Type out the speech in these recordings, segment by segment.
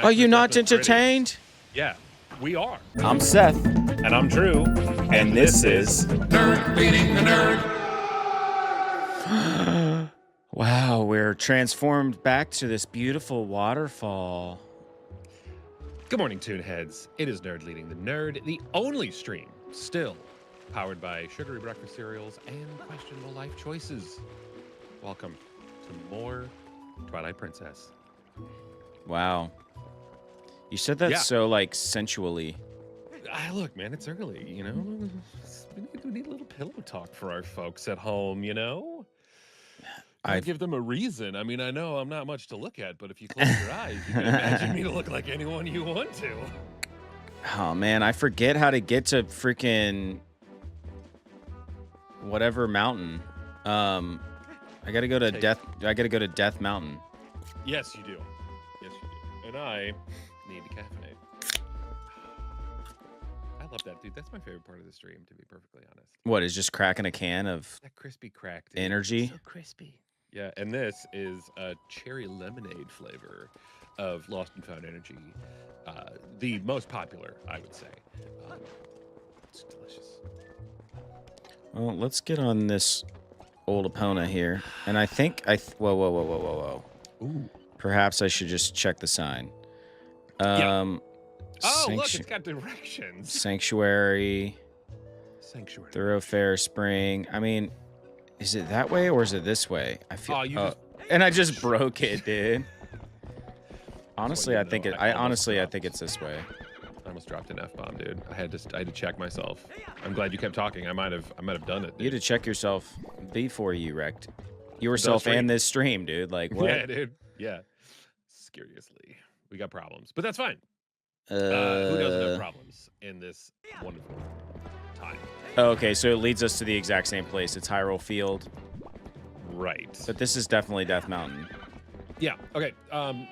Are you not entertained? Yeah, we are. I'm Seth. And I'm Drew. And this is Nerd Feeding the Nerd. Wow, we're transformed back to this beautiful waterfall. Good morning, Toonheads. It is Nerd Leading the Nerd, the only stream still powered by sugary breakfast cereals and questionable life choices. Welcome to more Twilight Princess. Wow. You said that so, like, sensually. Look, man, it's early, you know? We need a little pillow talk for our folks at home, you know? I give them a reason. I mean, I know I'm not much to look at, but if you close your eyes, you can imagine me to look like anyone you want to. Oh, man, I forget how to get to freaking whatever mountain. I gotta go to Death Mountain. Yes, you do. Yes, you do. And I need to caffeinate. I love that, dude. That's my favorite part of the stream, to be perfectly honest. What, is just cracking a can of that crispy crack, dude. Energy? So crispy. Yeah, and this is a cherry lemonade flavor of Lost and Found Energy. The most popular, I would say. It's delicious. Well, let's get on this old Epona here. And I think whoa. Ooh. Perhaps I should just check the sign. Oh, look, it's got directions. Sanctuary. Thoroughfare Spring. I mean, is it that way or is it this way? I feel. And I just broke it, dude. Honestly, I think it's this way. I almost dropped an F-bomb, dude. I had to check myself. I'm glad you kept talking. I might have done it. Dude. You had to check yourself before you wrecked yourself and this stream, dude. Like what? Yeah, dude. Yeah. Seriously, we got problems, but that's fine. Who doesn't have problems in this wonderful time? Okay, so it leads us to the exact same place. It's Hyrule Field. Right. But this is definitely Death Mountain. Yeah. Okay. Oh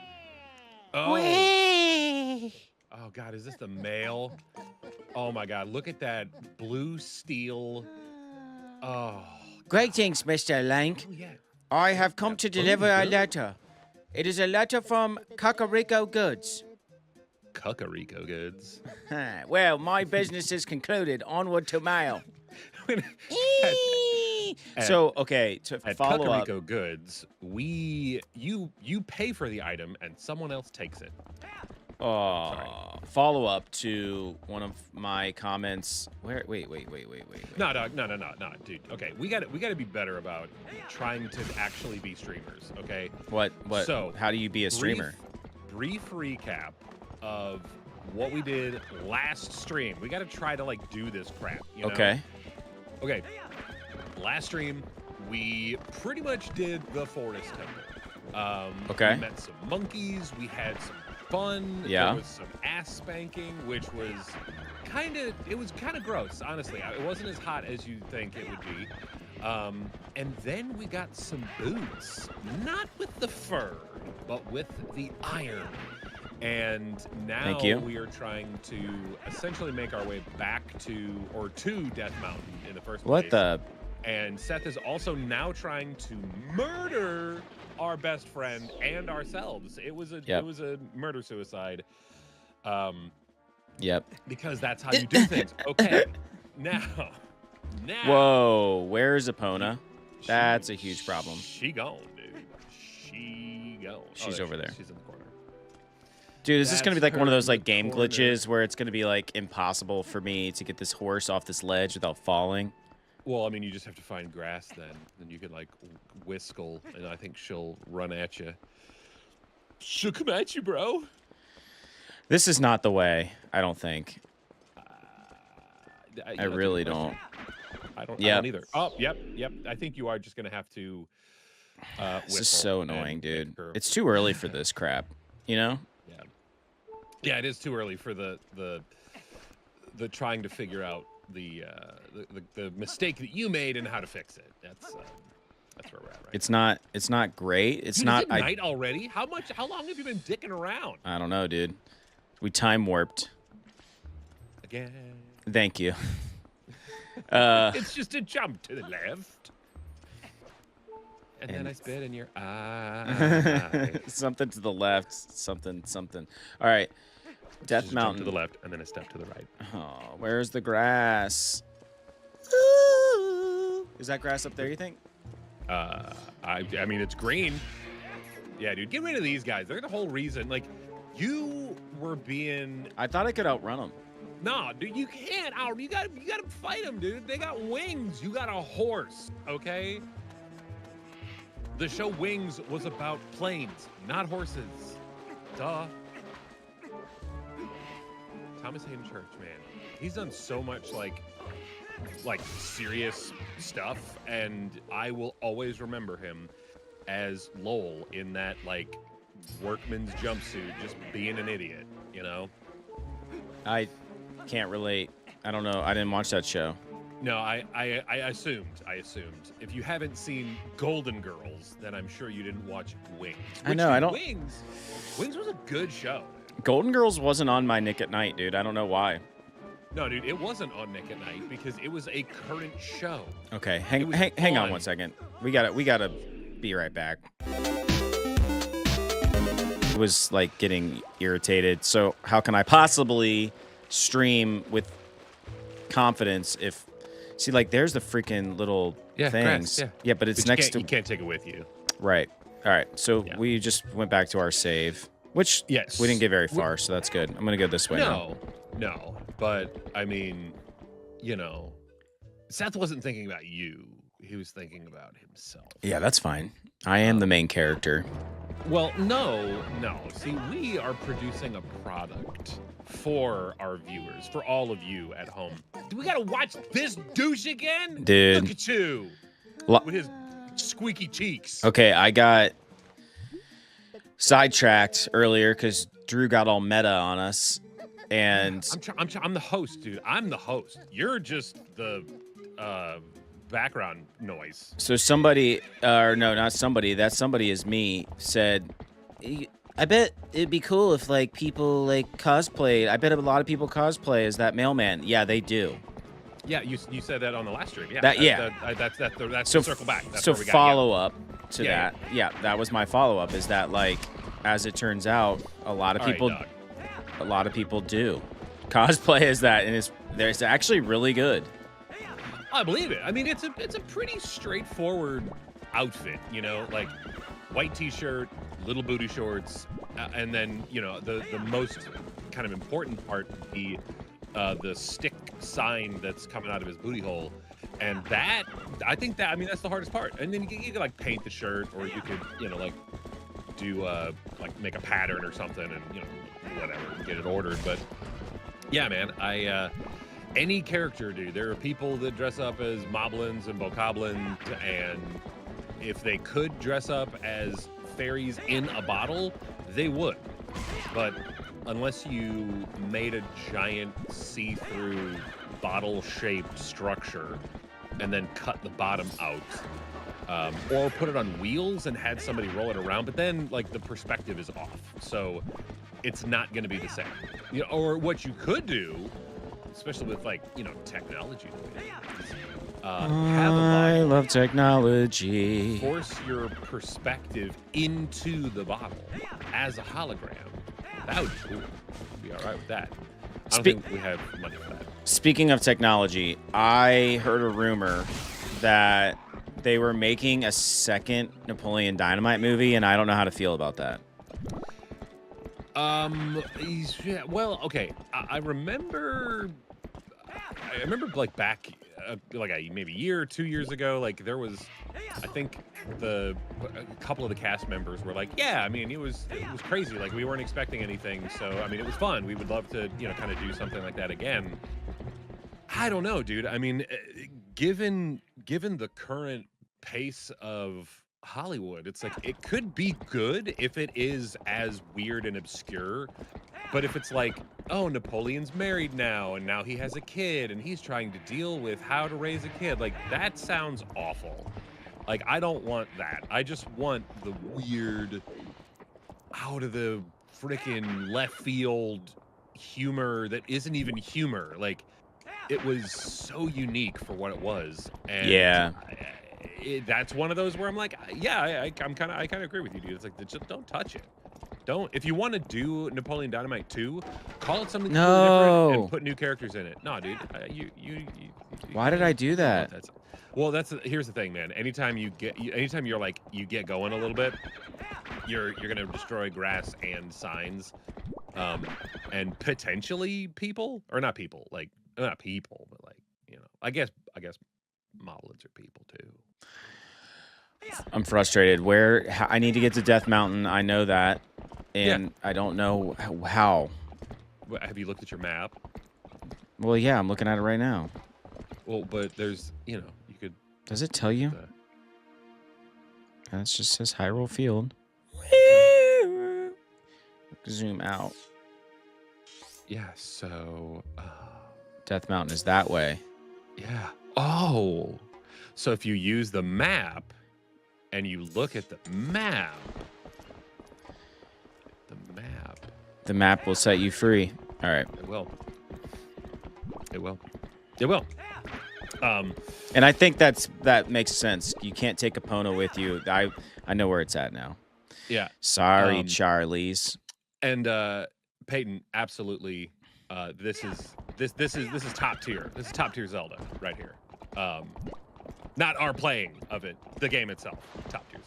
God, is this the mail? Oh my God, look at that blue steel. Oh. Greetings, Mr. Lank. Oh, yeah. I have come to deliver a letter. It is a letter from Kakariko Goods. Kakariko Goods. Well, my business is concluded. Onward to mail. So, okay, to at follow up. Kakariko Goods, you pay for the item and someone else takes it. Follow up to one of my comments. Wait. No, dude. Okay, we got to be better about trying to actually be streamers. Okay. What? So, how do you be a streamer? Brief recap of what we did last stream. We got to try to like do this crap. You know? Okay. Okay. Last stream, we pretty much did the forest temple. Okay. We met some monkeys. We had some fun. Yeah. There was some ass spanking, which was kind of gross, honestly. It wasn't as hot as you think it would be. And then we got some boots, not with the fur, but with the iron. And now we are trying to essentially make our way back to Death Mountain in the first place. What the? And Seth is also now trying to murder our best friend and ourselves. It was a murder suicide. Yep. Because that's how you do things. Okay. Now. Whoa, where's Epona? That's a huge problem. She gone, dude. She gone. She's over there. She's in the corner. Dude, is this going to be like one of those like game glitches where it's going to be like impossible for me to get this horse off this ledge without falling? Well, I mean, you just have to find grass then. Then you can like whiskle, and I think she'll run at you. She'll come at you, bro. This is not the way, I don't think. I really don't. I don't either. Oh, yep. I think you are just going to have to this is so annoying, dude. It's too early for this crap, you know? Yeah, it is too early for the trying to figure out the mistake that you made and how to fix it. That's where we're at, right? It's not great. It's dude, not. Is it night already? How long have you been dicking around? I don't know, dude. We time warped. Again. Thank you. It's just a jump to the left. And then I spit in your eye. Something to the left, something. All right, Death Just Mountain. jump to the left and then a step to the right. Oh, where's the grass? Ooh. Is that grass up there, you think? I mean, it's green. Yeah, dude, get rid of these guys. They're the whole reason. Like, you were being... I thought I could outrun them. No, dude, you can't. You gotta fight them, dude. They got wings. You got a horse, okay? The show Wings was about planes, not horses. Duh. Thomas Hayden Church, man. He's done so much, like serious stuff, and I will always remember him as Lowell in that, like, workman's jumpsuit, just being an idiot, you know? I can't relate. I don't know. I didn't watch that show. No, I assumed. If you haven't seen Golden Girls, then I'm sure you didn't watch Wings. I know, I don't... Wings was a good show. Golden Girls wasn't on my Nick at Night, dude. I don't know why. No, dude, it wasn't on Nick at Night because it was a current show. Okay, hang on 1 second. We gotta be right back. I was like getting irritated. So how can I possibly stream with confidence if... See, like, there's the freaking little things. Grass, yeah, but it's next to... You can't take it with you. Right. All right. So we just went back to our save, which we didn't get very far, so that's good. I'm going to go this way now. No. But, I mean, you know, Seth wasn't thinking about you. He was thinking about himself. Yeah, that's fine. I am the main character. Well, no. See, we are producing a product for our viewers, for all of you at home. Do we gotta watch this douche again? Dude. Look at you. With his squeaky cheeks. Okay, I got sidetracked earlier because Drew got all meta on us. And I'm the host, dude. I'm the host. You're just the background noise. So somebody, or no, not somebody, that somebody is me, said, I bet it'd be cool if, like, people, like, cosplay. I bet a lot of people cosplay as that mailman. Yeah, they do. Yeah, you said that on the last stream. Yeah, that's so, the circle back. That's so where we got follow up to that. Yeah, that was my follow up. Is that, like, as it turns out, a lot of people do cosplay as that, and it's actually really good. I believe it. I mean, it's a pretty straightforward outfit, you know, like white t-shirt, little booty shorts, and then, you know, the most kind of important part, the stick sign that's coming out of his booty hole. And that, I think that, I mean, that's the hardest part. And then you could like paint the shirt, or you could, you know, like do like make a pattern or something, and, you know, whatever, get it ordered. But yeah, man, any character, dude. There are people that dress up as Moblins and Bokoblins, and if they could dress up as fairies in a bottle, they would. But unless you made a giant see-through bottle-shaped structure and then cut the bottom out, or put it on wheels and had somebody roll it around, but then, like, the perspective is off, so it's not going to be the same. You know, or what you could do, especially with, like, you know, technology. I love technology. Force your perspective into the bottle as a hologram. That would be cool. Be all right with that. I don't think we have money for that. Speaking of technology, I heard a rumor that they were making a second Napoleon Dynamite movie, and I don't know how to feel about that. Well, okay. I remember like back, like maybe a year or 2 years ago, like there was, I think a couple of the cast members were like, yeah, I mean, it was crazy. Like, we weren't expecting anything. So, I mean, it was fun. We would love to, you know, kind of do something like that again. I don't know, dude. I mean, given the current pace of Hollywood, it's like, it could be good if it is as weird and obscure. But if it's like, oh, Napoleon's married now, and now he has a kid, and he's trying to deal with how to raise a kid, like, that sounds awful. Like, I don't want that. I just want the weird, out of the freaking left field humor that isn't even humor. Like, it was so unique for what it was. And yeah. that's one of those where I'm like, yeah, I kind of agree with you, dude. It's like, just don't touch it. Don't. If you want to do Napoleon Dynamite 2, call it something completely different and put new characters in it. No, dude. Why did I do that? Well, here's the thing, man. Anytime you get going a little bit, you're gonna destroy grass and signs, and potentially people, or not people, like not people, but like, you know, I guess Moblins are people too. I'm frustrated. I need to get to Death Mountain. I know that, and I don't know how. Have you looked at your map? Well, yeah, I'm looking at it right now. Well, but there's, you know, you could. Does it tell you? It just says Hyrule Field. Zoom out. Yeah, so Death Mountain is that way. Yeah. Oh. So if you use the map and you look at the map, the map will set you free. All right. It will. It will. It will. And I think that makes sense. You can't take Epona with you. I know where it's at now. Yeah. Sorry, Charlies. And Peyton, absolutely. This is top tier. This is top tier Zelda right here. Not our playing of it, the game itself. Top tier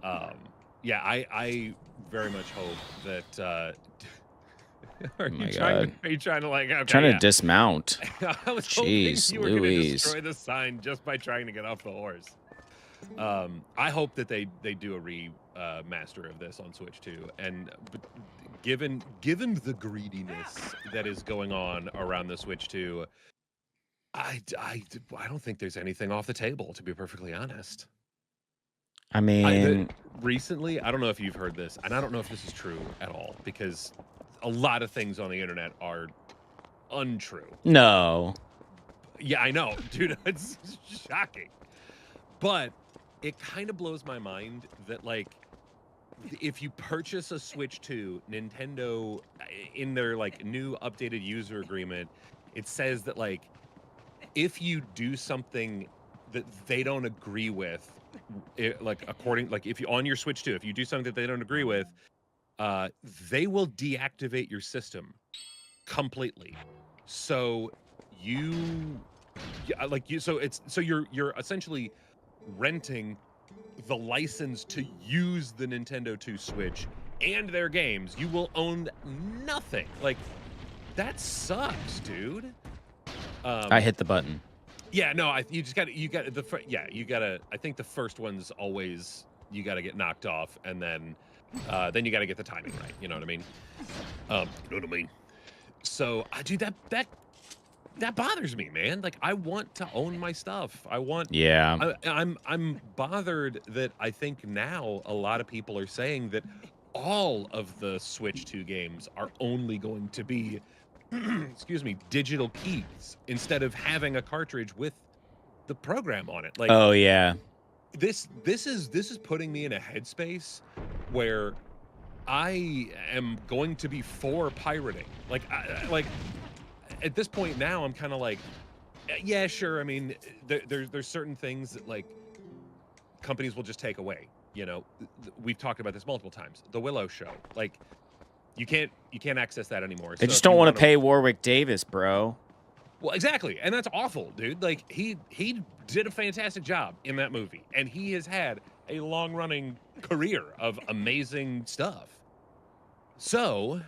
Zelda. Yeah, I very much hope that. Are you trying to like? Okay, trying to dismount. I was Jeez, hoping you were going to destroy the sign just by trying to get off the horse. I hope that they do a remaster of this on Switch too. And given the greediness that is going on around the Switch 2, I don't think there's anything off the table, to be perfectly honest. I mean, recently, I don't know if you've heard this, and I don't know if this is true at all, because a lot of things on the internet are untrue. No. Yeah, I know, dude. It's shocking. But it kind of blows my mind that, like, if you purchase a Switch 2, Nintendo, in their, like, new updated user agreement, it says that, like, if you do something that they don't agree with, if you on your Switch 2, if you do something that they don't agree with, they will deactivate your system completely. So you're essentially renting the license to use the Nintendo 2 Switch and their games. You will own nothing. Like, that sucks, dude. I hit the button. Yeah, no, I think the first one's always, you got to get knocked off, and then you got to get the timing right. You know what I mean? So, dude, that bothers me, man. Like, I want to own my stuff. Yeah. I'm bothered that I think now a lot of people are saying that all of the Switch 2 games are only going to be excuse me, digital keys instead of having a cartridge with the program on it. Like, oh yeah. This is putting me in a headspace where I am going to be for pirating. Like, at this point now, I'm kind of like, yeah, sure. I mean, there's certain things that, like, companies will just take away. You know, we've talked about this multiple times. The Willow Show, like, you can't access that anymore. They just don't want to pay Warwick Davis, bro. Well, exactly, and that's awful, dude. Like, he did a fantastic job in that movie, and he has had a long-running career of amazing stuff. So,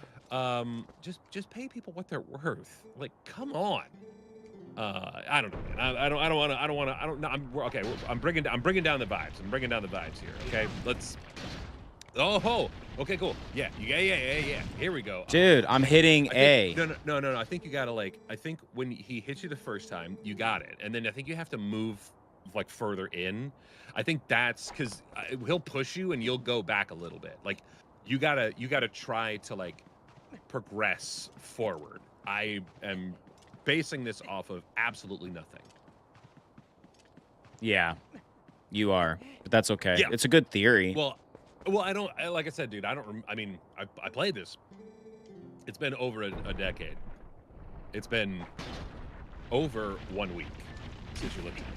just pay people what they're worth. Like, come on. I don't know, man. I don't want to. I'm bringing down the vibes. I'm bringing down the vibes here. Okay, let's. Oh, okay, cool. Yeah. Here we go. Dude, I'm hitting A. No. I think you gotta, like, I think when he hits you the first time, you got it, and then I think you have to move, like, further in. I think that's because he'll push you and you'll go back a little bit. Like, you gotta try to, like, progress forward. I am basing this off of absolutely nothing. Yeah, you are, but that's okay. Yeah. It's a good theory. Well, like I said, dude, I played this. It's been over a decade. It's been over 1 week since you looked at it.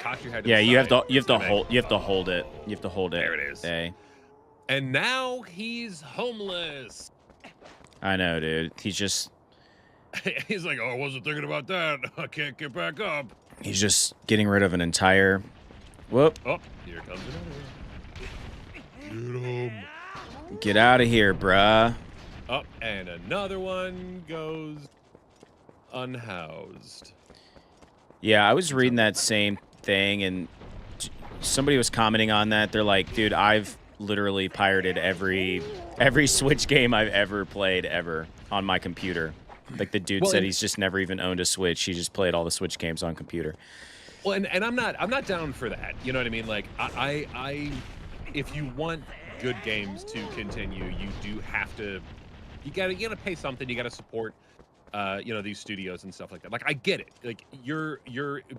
taught you how to. Yeah, you have to hold it. You have to hold it. There it is. Hey. And now he's homeless. I know, dude. He's like, oh, I wasn't thinking about that. I can't get back up. He's just getting rid of an entire. Whoop. Oh, here comes another one. Get him. Get out of here, bruh. Oh, and another one goes unhoused. Yeah, I was reading that same thing, and somebody was commenting on that. They're like, dude, I've literally pirated every Switch game I've ever played ever on my computer. Like the dude said he's just never even owned a Switch. He just played all the Switch games on computer. Well, and I'm not down for that. You know what I mean? Like I if you want good games to continue, you do have to you gotta pay something. You gotta support these studios and stuff like that. Like I get it. Like you're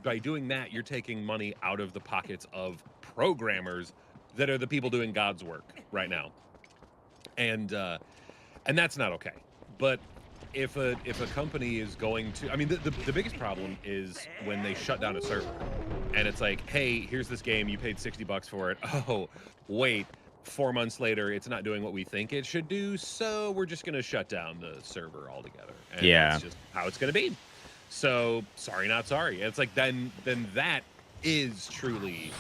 by doing that, you're taking money out of the pockets of programmers that are the people doing God's work right now. And that's not okay. But if a company is going to, I mean, the biggest problem is when they shut down a server and it's like, hey, here's this game, you paid $60 for it. Oh, wait, 4 months later, it's not doing what we think it should do, so we're just going to shut down the server altogether. And that's just how it's going to be. So, sorry, not sorry. It's like, then that is truly...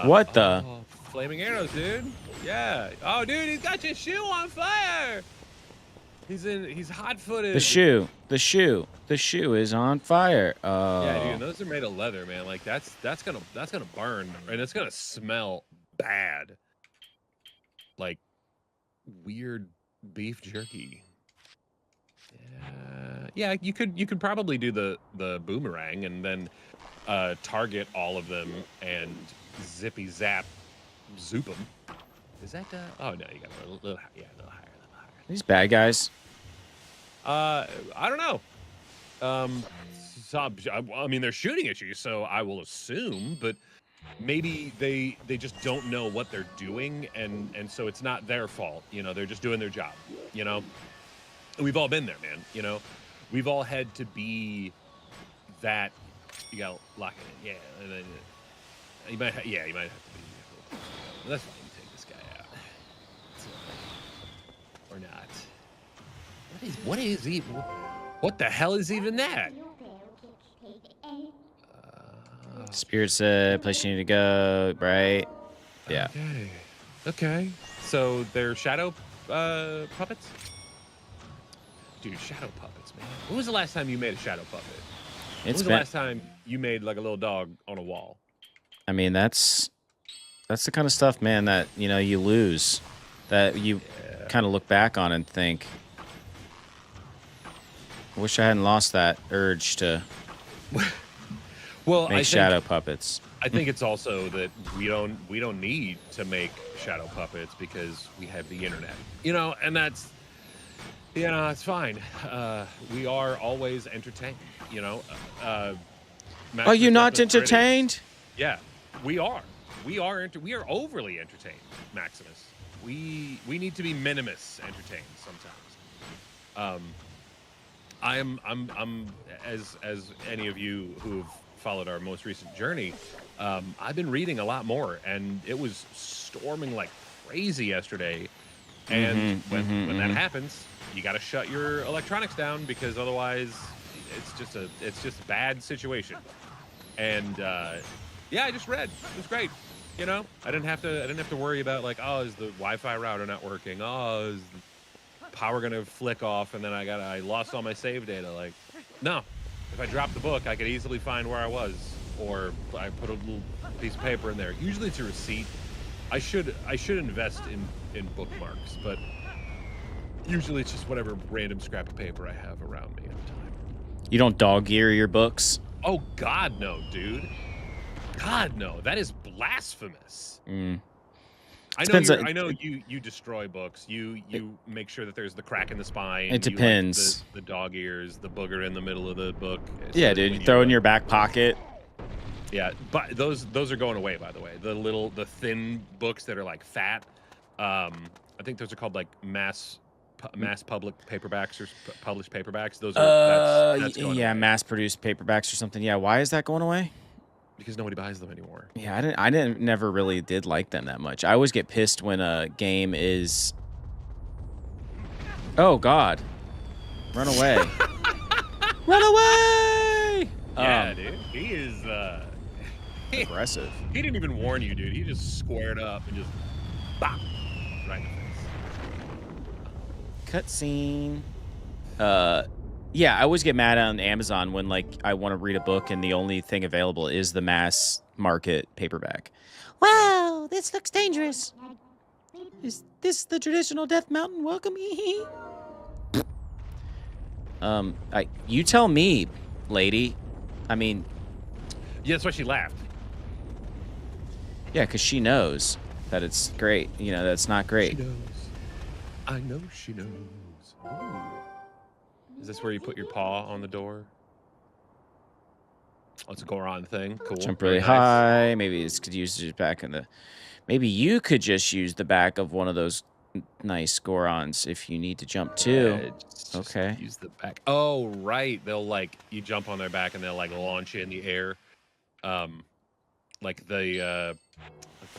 what the? Oh, flaming arrows, dude. Yeah. Oh, dude, he's got your shoe on fire. He's hot-footed. The shoe is on fire. Yeah, dude, those are made of leather, man. Like that's gonna burn, and it's gonna smell bad. Like weird beef jerky. Yeah, you could probably do the boomerang and then target all of them and zippy zap zoop them. Is that oh no, you got a little higher. These bad guys. I don't know. I mean, they're shooting at you, so I will assume, but maybe they just don't know what they're doing, and so it's not their fault. You know, they're just doing their job. You know, we've all been there, man. You know, we've all had to be that. You gotta lock it in, yeah, and then you might have to be. That's fine. You take this guy out, or not. What is even? What the hell is even that? Spirit said, place you need to go, right? Yeah. Okay. So they're shadow puppets? Dude, shadow puppets, man. When was the last time you made a shadow puppet? When was the last time you made like a little dog on a wall? I mean, that's the kind of stuff, man, that, you know, you lose. That you kind of look back on and think, I wish I hadn't lost that urge to make shadow puppets. I think it's also that we don't need to make shadow puppets because we have the internet. You know, and that's it's fine. We are always entertained, you know. Are you not entertained? Yeah, we are. We are overly entertained, Maximus. We need to be minimus entertained sometimes. I'm as any of you who've followed our most recent journey, I've been reading a lot more, and it was storming like crazy yesterday. And when that happens, you got to shut your electronics down because otherwise, it's just a bad situation. And I just read. It was great. You know, I didn't have to worry about like, oh, is the Wi-Fi router not working? Oh, is the power gonna flick off? And then I lost all my save data. Like, no. If I dropped the book, I could easily find where I was, or I put a little piece of paper in there. Usually it's a receipt. I should invest in bookmarks, but usually it's just whatever random scrap of paper I have around me at the time. You don't dog ear your books? Oh God, no, dude. God, no. That is blasphemous. I know you destroy books. You make sure that there's the crack in the spine. It depends. The dog ears, the booger in the middle of the book. Yeah, dude. You throw in your back pocket. Yeah, but those are going away, by the way. The thin books that are like fat. I think those are called like mass public paperbacks or published paperbacks. Those are that's going away. Mass produced paperbacks or something. Yeah, why is that going away? because nobody buys them anymore. Yeah, I never really did like them that much. I always get pissed when a game is. Oh God, run away! Run away! Yeah, dude, he is aggressive. He didn't even warn you, dude. He just squared up and just bop right in the face. Cutscene. Yeah, I always get mad on Amazon when like I want to read a book and the only thing available is the mass market paperback. Wow, this looks dangerous. Is this the traditional Death Mountain welcome? You tell me, lady. I mean, yeah, that's why she laughed. Yeah, because she knows that it's great. You know, that's not great. She knows. I know she knows. Ooh. Is this where you put your paw on the door? Oh, it's a Goron thing. Cool. Jump really high. Maybe this could use it back in the. Maybe you could just use the back of one of those nice Gorons if you need to jump too. Yeah, just okay. Use the back. Oh, right. They'll like you jump on their back and they'll like launch you in the air, like the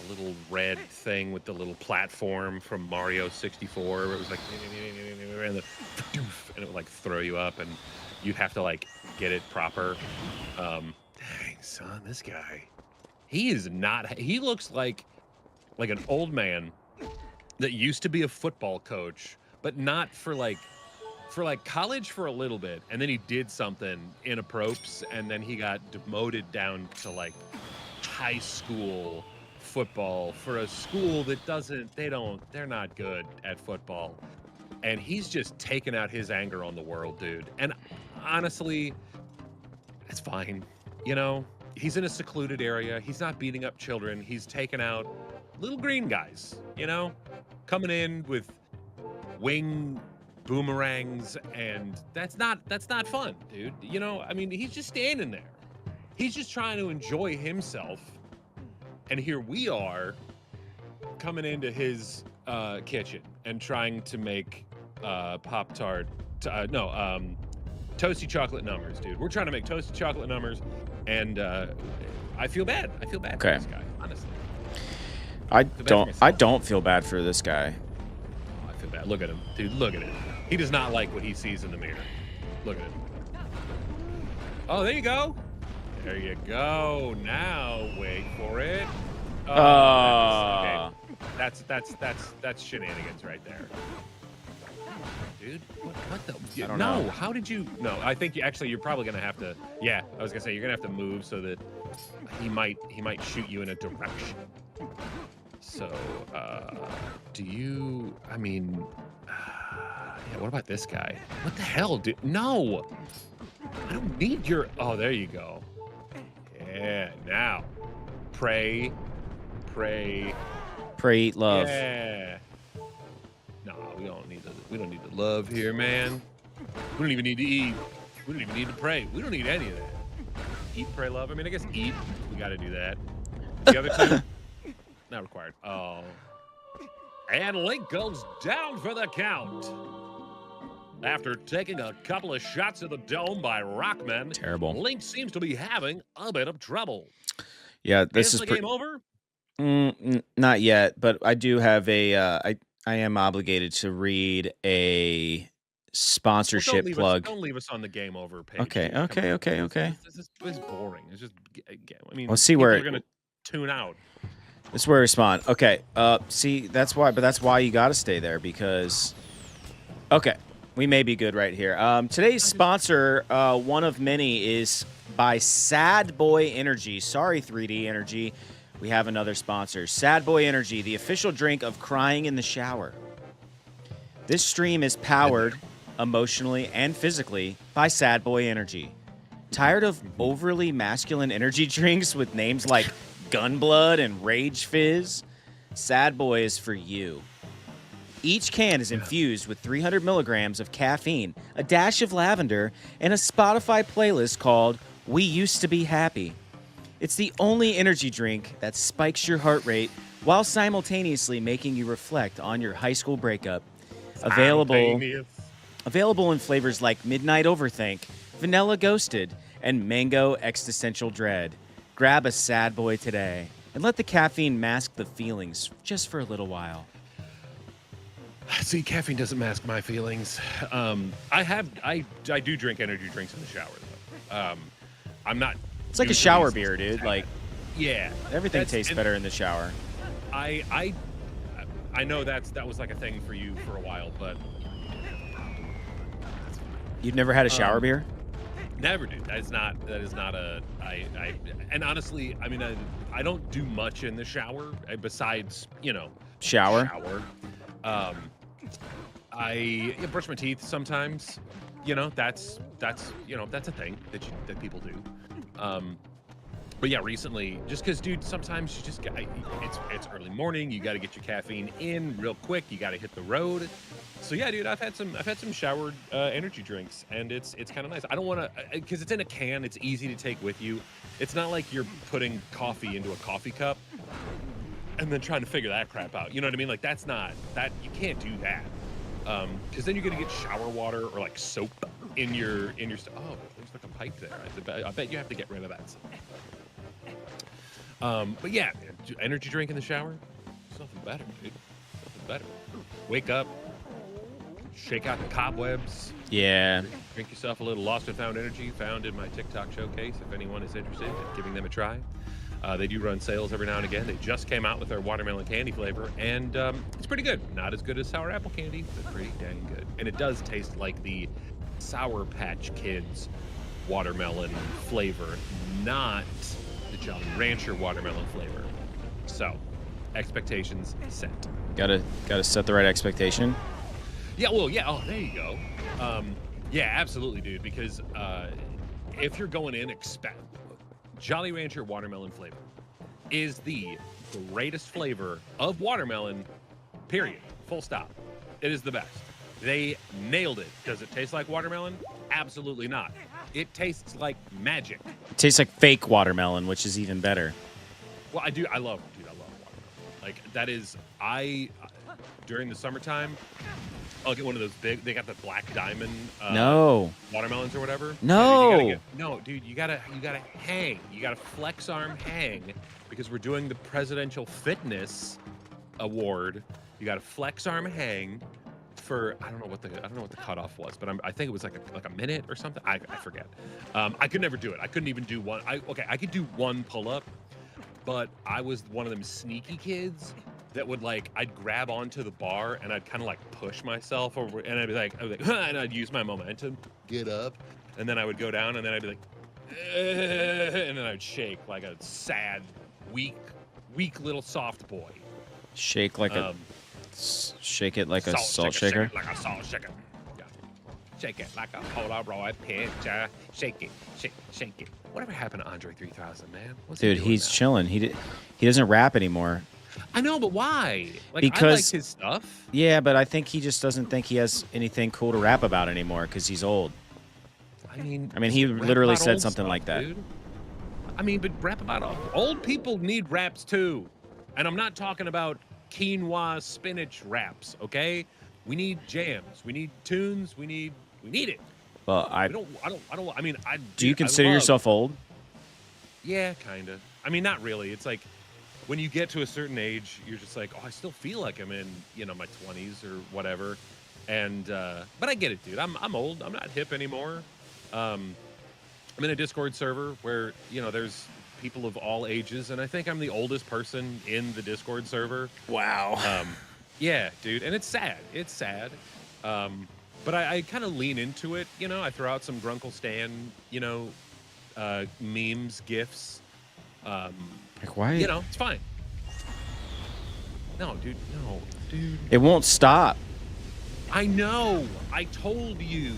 little red thing with the little platform from Mario 64. Where it was like and it would like throw you up and you'd have to like get it proper. Dang son, this guy, he is not. He looks like an old man that used to be a football coach, but not for like college for a little bit, and then he did something in a propes, and then he got demoted down to like high school football for a school that they're not good at football, and he's just taking out his anger on the world, dude. And honestly, it's fine, you know. He's in a secluded area. He's not beating up children. He's taking out little green guys, you know, coming in with wing boomerangs, and that's not fun, dude. You know, I mean, he's just standing there. He's just trying to enjoy himself. And here we are coming into his kitchen and trying to make Pop-Tart, toasty chocolate numbers, dude. We're trying to make toasty chocolate numbers, and I feel bad. I feel bad for this guy, honestly. I don't feel bad for this guy. Oh, I feel bad. Look at him, dude. Look at him. He does not like what he sees in the mirror. Look at him. Oh, there you go. There you go. Now wait for it. Oh, that's shenanigans right there. Dude, what the? I don't know. How did you? No, I think you're probably gonna have to. Yeah, I was gonna say you're gonna have to move so that he might shoot you in a direction. So, do you? I mean, yeah. What about this guy? What the hell, dude? No, I don't need your. Oh, there you go. Yeah. Now, pray, eat love. Yeah. No, we don't need the love here, man. We don't even need to eat. We don't even need to pray. We don't need any of that. Eat, pray, love. I mean, I guess eat. We got to do that. The other two, not required. Oh. And Link goes down for the count. After taking a couple of shots at the dome by Rockman, terrible. Link seems to be having a bit of trouble. Yeah, this is the game over. Not yet, but I do have a. I am obligated to read a sponsorship plug. Don't leave us on the game over page. Okay. This is boring. It's just. I mean, let's see where we're gonna tune out. This is where I respond. Okay. See, that's why. But that's why you got to stay there because. Okay, we may be good right here. Today's sponsor, one of many, is by Sad Boy Energy. Sorry, 3D Energy. We have another sponsor. Sad Boy Energy, the official drink of crying in the shower. This stream is powered emotionally and physically by Sad Boy Energy. Tired of overly masculine energy drinks with names like Gunblood and Rage Fizz? Sad Boy is for you. Each can is infused with 300 milligrams of caffeine, a dash of lavender, and a Spotify playlist called We Used to Be Happy. It's the only energy drink that spikes your heart rate while simultaneously making you reflect on your high school breakup. Available in flavors like Midnight Overthink, Vanilla Ghosted, and Mango Existential Dread. Grab a sad boy today and let the caffeine mask the feelings just for a little while. See, caffeine doesn't mask my feelings. I do drink energy drinks in the shower, though. I'm not. It's like a shower beer, dude. Like, yeah, everything tastes better in the shower. I know that was like a thing for you for a while, but you've never had a shower beer? Never, dude. That is not a. And honestly, I mean, I don't do much in the shower besides, shower. I brush my teeth sometimes. That's a thing that people do. But yeah, recently, just because, dude, sometimes you just it's early morning. You got to get your caffeine in real quick. You got to hit the road. So yeah, dude, I've had some showered energy drinks, and it's kind of nice. I don't want to, because it's in a can. It's easy to take with you. It's not like you're putting coffee into a coffee cup and then trying to figure that crap out. You know what I mean? Like you can't do that. Because then you're gonna get shower water or like soap in your oh, there's like a pipe there. I bet you have to get rid of that. But yeah, energy drink in the shower, there's nothing better, dude. Nothing better. Wake up, shake out the cobwebs. Yeah. Drink yourself a little Lost and Found energy found in my TikTok showcase. If anyone is interested in giving them a try. They do run sales every now and again. They just came out with their watermelon candy flavor, and it's pretty good. Not as good as sour apple candy, but pretty dang good. And it does taste like the Sour Patch Kids watermelon flavor, not the Jolly Rancher watermelon flavor. So, expectations set. Gotta set the right expectation. Yeah, well, yeah. Oh, there you go. Yeah, absolutely, dude. Because if you're going in, expect Jolly Rancher watermelon flavor is the greatest flavor of watermelon, period. Full stop. It is the best. They nailed it. Does it taste like watermelon? Absolutely not. It tastes like magic. It tastes like fake watermelon, which is even better. Well, I love watermelon. Like, that is, during the summertime, I'll get one of those big. They got the black diamond. Watermelons or whatever. No. Dude, you gotta hang. You gotta flex arm hang, because we're doing the Presidential Fitness Award. You gotta flex arm hang for I don't know what the cutoff was, but I think it was like a minute or something. I forget. I could never do it. I couldn't even do one. I could do one pull up, but I was one of them sneaky kids that would I'd grab onto the bar and I'd kind of push myself over, and I'd be like, and I'd use my momentum, get up, and then I would go down, and then I'd be like, and then I'd shake like a sad, weak little soft boy. Shake like shake it like a salt shaker. Like a salt shaker. Yeah. Shake it like a Polaroid picture. Shake it. Whatever happened to Andre 3000, man? Dude, he's chilling. He doesn't rap anymore. I know, but why? Because I like his stuff. Yeah, but I think he just doesn't think he has anything cool to rap about anymore because he's old. I mean, he literally said something like that. Dude. I mean, but rap about old people need raps too, and I'm not talking about quinoa spinach raps. Okay, we need jams, we need tunes, we need it. Well, I don't. I mean, do you consider yourself old? Yeah, kind of. I mean, not really. It's like, when you get to a certain age, you're just like, oh, I still feel like I'm in, my 20s or whatever. And, but I get it, dude. I'm old. I'm not hip anymore. I'm in a Discord server where, there's people of all ages. And I think I'm the oldest person in the Discord server. Wow. Yeah, dude. And it's sad. It's sad. But I kind of lean into it. I throw out some Grunkle Stan, memes, GIFs. Why? It's fine. No, dude. It won't stop. I know. I told you.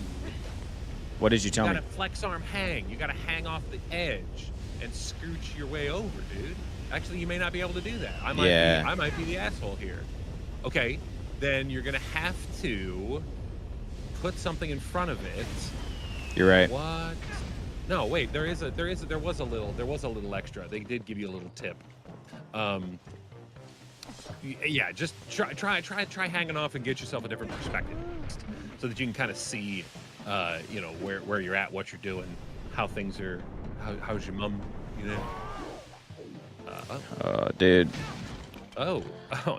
What did you tell me? You gotta flex arm hang. You gotta hang off the edge and scooch your way over, dude. Actually, you may not be able to do that. I might be the asshole here. Okay, then you're gonna have to put something in front of it. You're right. What? No, wait. There was a little extra. They did give you a little tip. Yeah, just try hanging off and get yourself a different perspective, so that you can kind of see, where you're at, what you're doing, how things are, how's your mom, Dude. Oh,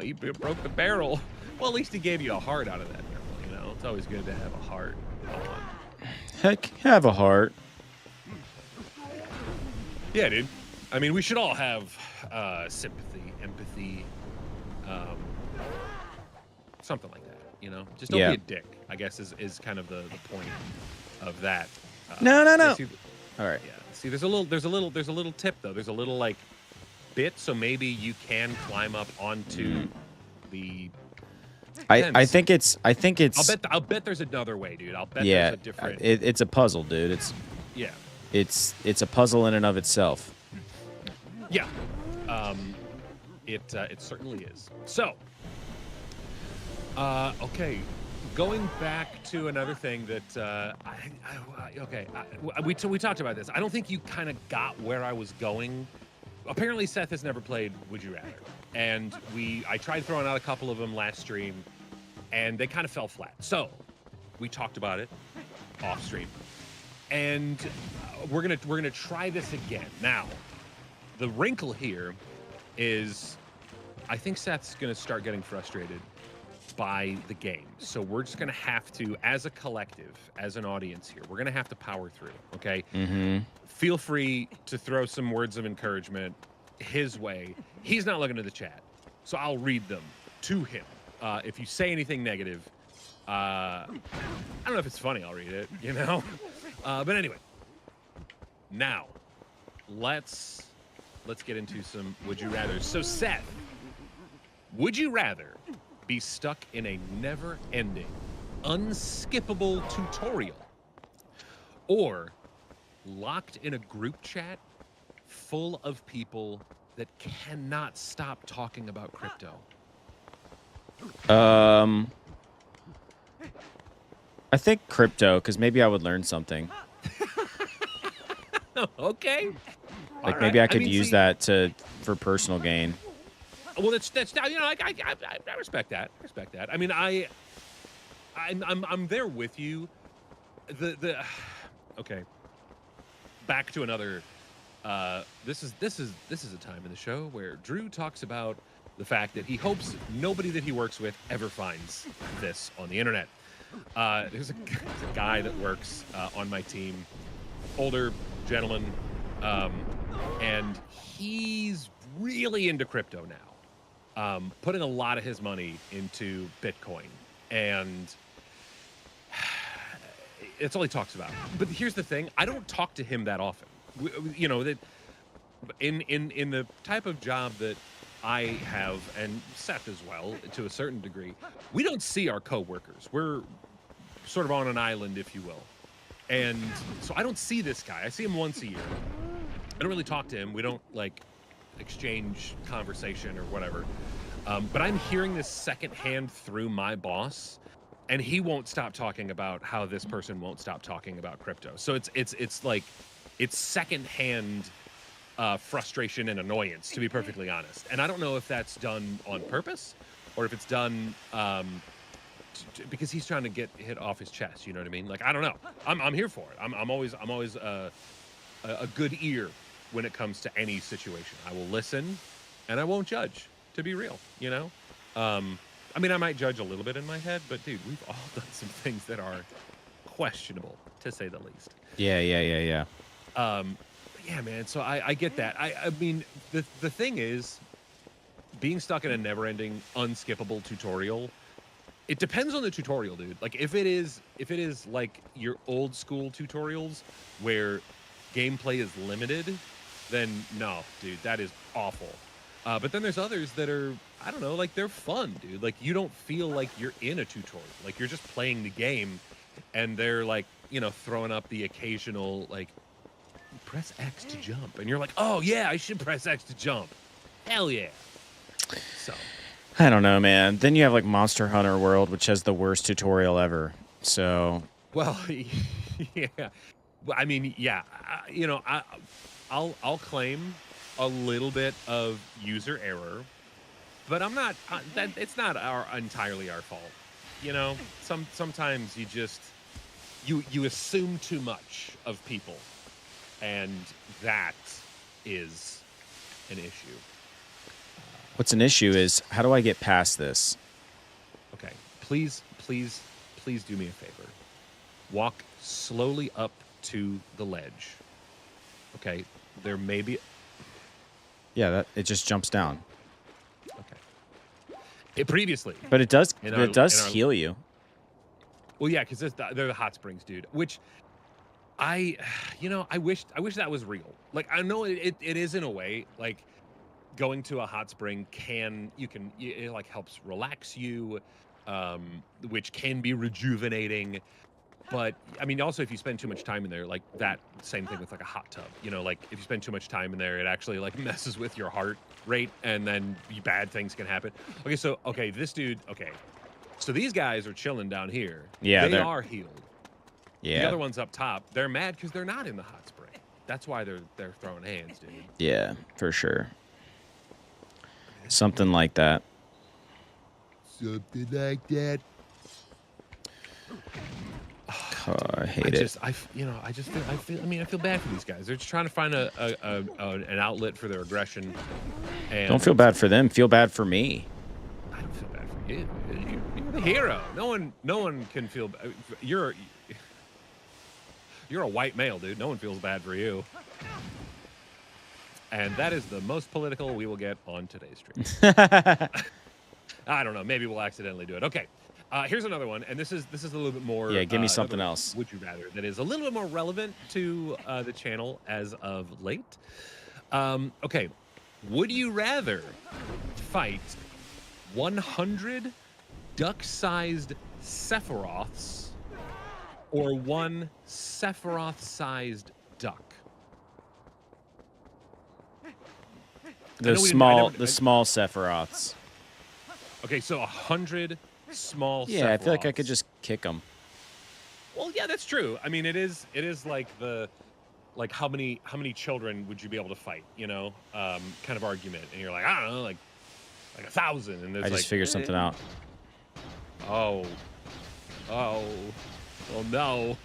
he broke the barrel. Well, at least he gave you a heart out of that barrel, you know? It's always good to have a heart on. Heck, have a heart. Yeah, dude. I mean, we should all have sympathy, empathy, something like that, you know? Just don't be a dick, I guess, is kind of the point of that. No. All right. Yeah. See, there's a little tip though. There's a little like bit, so maybe you can climb up onto the. I think it's. I'll bet there's another way, dude. I'll bet yeah, there's a different. It's a puzzle, dude. It's a puzzle in and of itself. Yeah. It certainly is. So. Okay. Going back to another thing that we talked about this. I don't think you kind of got where I was going. Apparently, Seth has never played Would You Rather, and I tried throwing out a couple of them last stream, and they kind of fell flat. So we talked about it off stream, and we're gonna try this again. Now, the wrinkle here is, I think Seth's gonna start getting frustrated by the game. So we're just going to have to, as a collective, as an audience here, we're going to have to power through, okay? Mm-hmm. Feel free to throw some words of encouragement his way. He's not looking at the chat, so I'll read them to him. If you say anything negative, I don't know if it's funny, I'll read it, you know? But anyway, now, let's get into some Would You Rather. So Seth, would you rather be stuck in a never-ending, unskippable tutorial, or locked in a group chat full of people that cannot stop talking about crypto? I think crypto, because maybe I would learn something. Okay. Like maybe I could use that for personal gain. Well, that's you know, I respect that. I respect that. I mean, I'm there with you. Okay. Back to another. This is a time in the show where Drew talks about the fact that he hopes nobody that he works with ever finds this on the internet. There's a guy that works on my team, older gentleman, and he's really into crypto now. Putting a lot of his money into Bitcoin, and it's all he talks about. But here's the thing: I don't talk to him that often. You know, that in the type of job that I have, and Seth as well, to a certain degree, we don't see our coworkers. We're sort of on an island, if you will, and so I don't see this guy. I see him once a year. I don't really talk to him. We don't like exchange conversation or whatever, but I'm hearing this secondhand through my boss, and he won't stop talking about how this person won't stop talking about crypto. So it's like it's secondhand frustration and annoyance, to be perfectly honest. And I don't know if that's done on purpose or if it's done because he's trying to get hit off his chest. You know what I mean? Like, I don't know. I'm here for it. I'm always a good ear when it comes to any situation. I will listen, and I won't judge, to be real, you know? I mean, I might judge a little bit in my head, but dude, we've all done some things that are questionable, to say the least. Yeah. Yeah, man, so I get that. I mean, the thing is, being stuck in a never-ending, unskippable tutorial, it depends on the tutorial, dude. Like, if it is like your old school tutorials where gameplay is limited, then no, dude, that is awful. But then there's others that are, I don't know, like they're fun, dude. Like you don't feel like you're in a tutorial. Like you're just playing the game, and they're like, you know, throwing up the occasional like, press X to jump, and you're like, oh yeah, I should press X to jump. Hell yeah. So. I don't know, man. Then you have like Monster Hunter World, which has the worst tutorial ever. So. Well, yeah. I mean, yeah. You know, I'll claim a little bit of user error, but I'm not. It's not entirely our fault. You know, sometimes you just you assume too much of people, and that is an issue. What's an issue is, how do I get past this? Okay, please do me a favor. Walk slowly up to the ledge. Okay, there may be... Yeah, it just jumps down. Okay. Previously. But it does heal you. Well, yeah, because they're the hot springs, dude. Which I wish that was real. Like, I know it is in a way. Like, going to a hot spring it like helps relax you, which can be rejuvenating. But I mean, also if you spend too much time in there, like that same thing with like a hot tub. You know, like if you spend too much time in there, it actually like messes with your heart rate, and then bad things can happen. Okay, this dude. Okay, so these guys are chilling down here. Yeah, they are healed. Yeah. The other ones up top, they're mad because they're not in the hot spring. That's why they're throwing hands, dude. Yeah, for sure. Something like that. Something like that. Oh, I hate it. I feel bad for these guys. They're just trying to find an outlet for their aggression. And don't feel bad for them. Feel bad for me. I don't feel bad for you. You're the hero. No one can feel. You're a white male, dude. No one feels bad for you. And that is the most political we will get on today's stream. I don't know. Maybe we'll accidentally do it. Okay. Here's another one, and this is a little bit more. Yeah, give me something else. Would you rather that is a little bit more relevant to the channel as of late? Okay, would you rather fight 100 duck-sized Sephiroths or one Sephiroth-sized duck? The small Sephiroths. Okay, so 100 small. Yeah, I feel like I could just kick them. Well, yeah, that's true. I mean, it is like how many children would you be able to fight? You know, kind of argument. And you're like, I don't know, like 1,000. And there's I just figured something out. Oh no!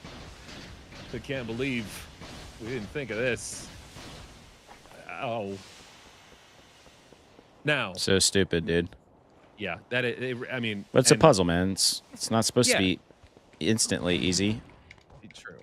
I can't believe we didn't think of this. Oh. Now. So stupid, dude. Yeah, I mean. But it's a puzzle, man. It's not supposed to be instantly easy. True.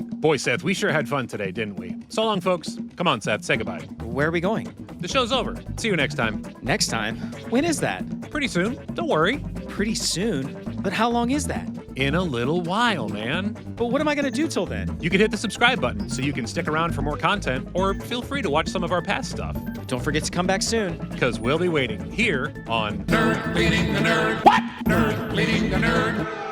Boy, Seth, we sure had fun today, didn't we? So long, folks. Come on, Seth, say goodbye. Where are we going? The show's over. See you next time. Next time? When is that? Pretty soon. Don't worry. Pretty soon? But how long is that? In a little while, man. But what am I going to do till then? You can hit the subscribe button so you can stick around for more content, or feel free to watch some of our past stuff. Don't forget to come back soon. Because we'll be waiting here on Nerd Bleeding the Nerd. What? Nerd Bleeding the Nerd.